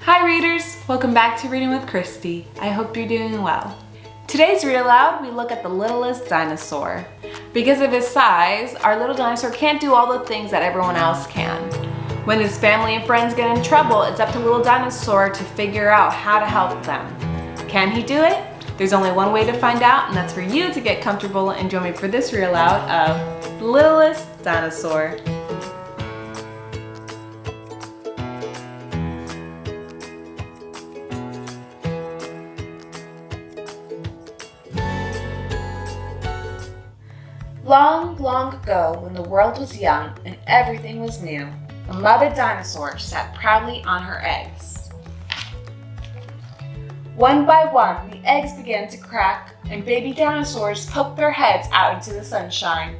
Hi readers! Welcome back to Reading with Christy. I hope you're doing well. Today's Read Aloud, we look at the littlest dinosaur. Because of his size, our little dinosaur can't do all the things that everyone else can. When his family and friends get in trouble, it's up to little dinosaur to figure out how to help them. Can he do it? There's only one way to find out, and that's for you to get comfortable and join me for this Read Aloud of Littlest Dinosaur. Long, long ago, when the world was young and everything was new, a mother dinosaur sat proudly on her eggs. One by one, the eggs began to crack, and baby dinosaurs poked their heads out into the sunshine,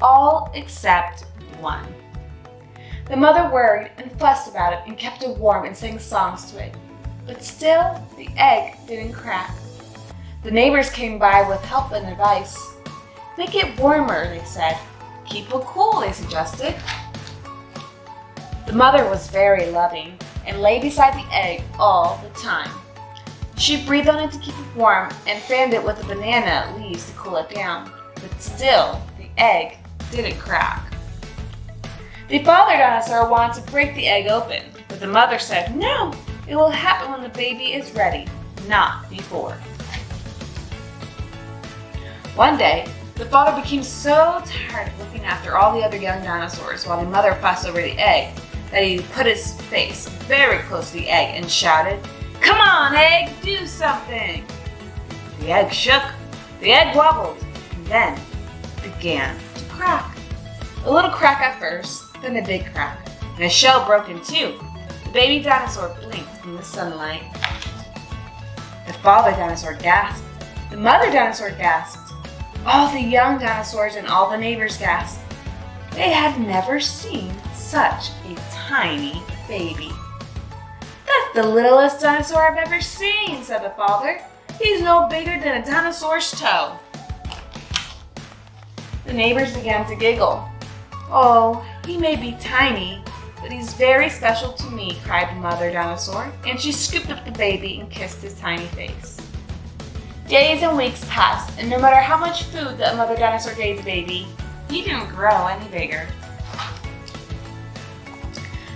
all except one. The mother worried and fussed about it and kept it warm and sang songs to it, but still the egg didn't crack. The neighbors came by with help and advice. "Make it warmer," they said. "Keep it cool," they suggested. The mother was very loving and lay beside the egg all the time. She breathed on it to keep it warm and fanned it with the banana leaves to cool it down. But still, the egg didn't crack. The father dinosaur wanted to break the egg open, but the mother said, "No, it will happen when the baby is ready, not before." One day, the father became so tired of looking after all the other young dinosaurs while the mother fussed over the egg that he put his face very close to the egg and shouted, "Come on, egg, do something!" The egg shook, the egg wobbled, and then began to crack. A little crack at first, then a big crack, and a shell broke in two. The baby dinosaur blinked in the sunlight. The father dinosaur gasped. The mother dinosaur gasped. All the young dinosaurs and all the neighbors gasped. They had never seen such a tiny baby. "That's the littlest dinosaur I've ever seen," said the father. "He's no bigger than a dinosaur's toe." The neighbors began to giggle. "Oh, he may be tiny, but he's very special to me," cried the mother dinosaur, and she scooped up the baby and kissed his tiny face. Days and weeks passed, and no matter how much food the mother dinosaur gave the baby, he didn't grow any bigger.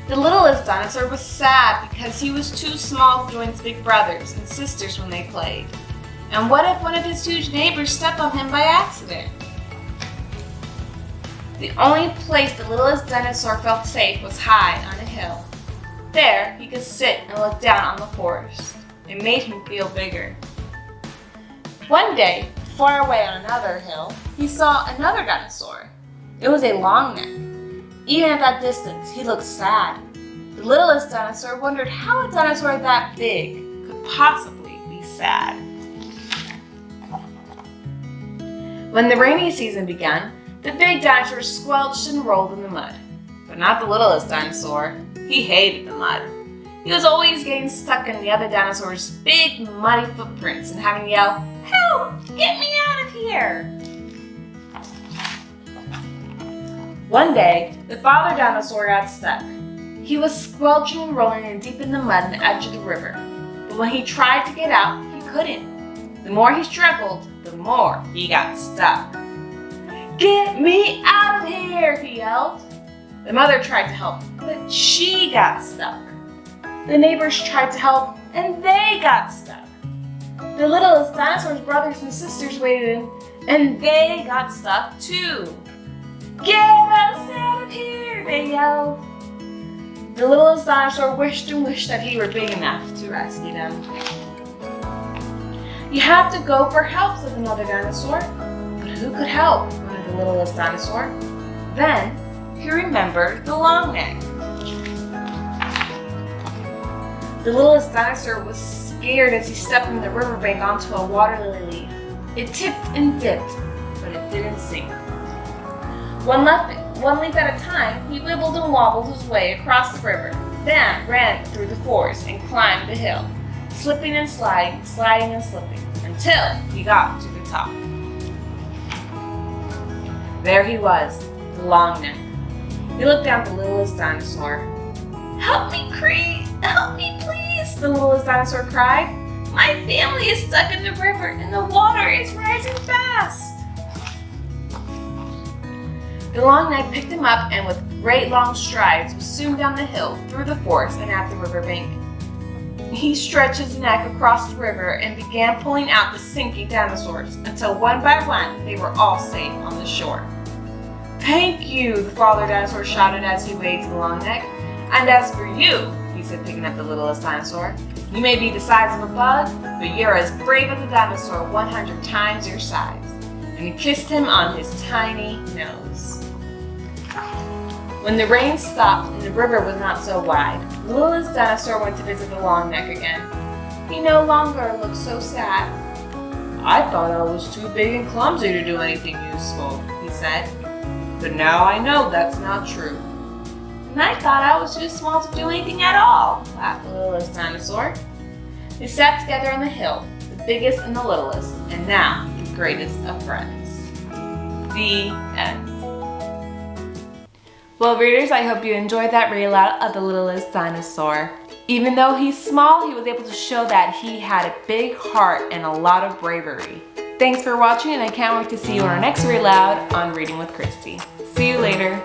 The littlest dinosaur was sad because he was too small to join his big brothers and sisters when they played. And what if one of his huge neighbors stepped on him by accident? The only place the littlest dinosaur felt safe was high on a hill. There, he could sit and look down on the forest. It made him feel bigger. One day, far away on another hill, he saw another dinosaur. It was a long neck. Even at that distance, he looked sad. The littlest dinosaur wondered how a dinosaur that big could possibly be sad. When the rainy season began, the big dinosaur squelched and rolled in the mud. But not the littlest dinosaur. He hated the mud. He was always getting stuck in the other dinosaurs' big muddy footprints and having to yell, "Help! Get me out of here!" One day, the father dinosaur got stuck. He was squelching and rolling in deep in the mud on the edge of the river. But when he tried to get out, he couldn't. The more he struggled, the more he got stuck. "Get me out of here!" he yelled. The mother tried to help, but she got stuck. The neighbors tried to help, and they got stuck. The littlest dinosaur's brothers and sisters waited in, and they got stuck too. "Get us out of here!" they yelled. The littlest dinosaur wished and wished that he were big enough to rescue them. "You have to go for help," said the mother dinosaur. But who could help? Wondered the littlest dinosaur. Then he remembered the long neck. The littlest dinosaur was scared as he stepped from the riverbank onto a water lily leaf. It tipped and dipped, but it didn't sink. One leaf at a time, he wibbled and wobbled his way across the river, then ran through the forest and climbed the hill, slipping and sliding, sliding and slipping, until he got to the top. There he was, the long neck. He looked down at the littlest dinosaur. "Help me, please! Help me, please!" Dinosaur cried. "My family is stuck in the river and the water is rising fast." The long neck picked him up and with great long strides was soon down the hill, through the forest, and at the riverbank. He stretched his neck across the river and began pulling out the sinking dinosaurs until one by one they were all safe on the shore. "Thank you," the father dinosaur shouted as he waved to the long neck. "And as for you," he said, picking up the littlest dinosaur, "you may be the size of a bug, but you're as brave as a dinosaur 100 times your size." And he kissed him on his tiny nose. When the rain stopped and the river was not so wide, the littlest dinosaur went to visit the long neck again. He no longer looked so sad. "I thought I was too big and clumsy to do anything useful," he said. "But now I know that's not true." "And I thought I was too small to do anything at all," laughed the littlest dinosaur. They sat together on the hill, the biggest and the littlest, and now the greatest of friends. The end. Well, readers, I hope you enjoyed that read aloud of the Littlest Dinosaur. Even though he's small, he was able to show that he had a big heart and a lot of bravery. Thanks for watching, and I can't wait to see you on our next read aloud on Reading with Christy. See you later.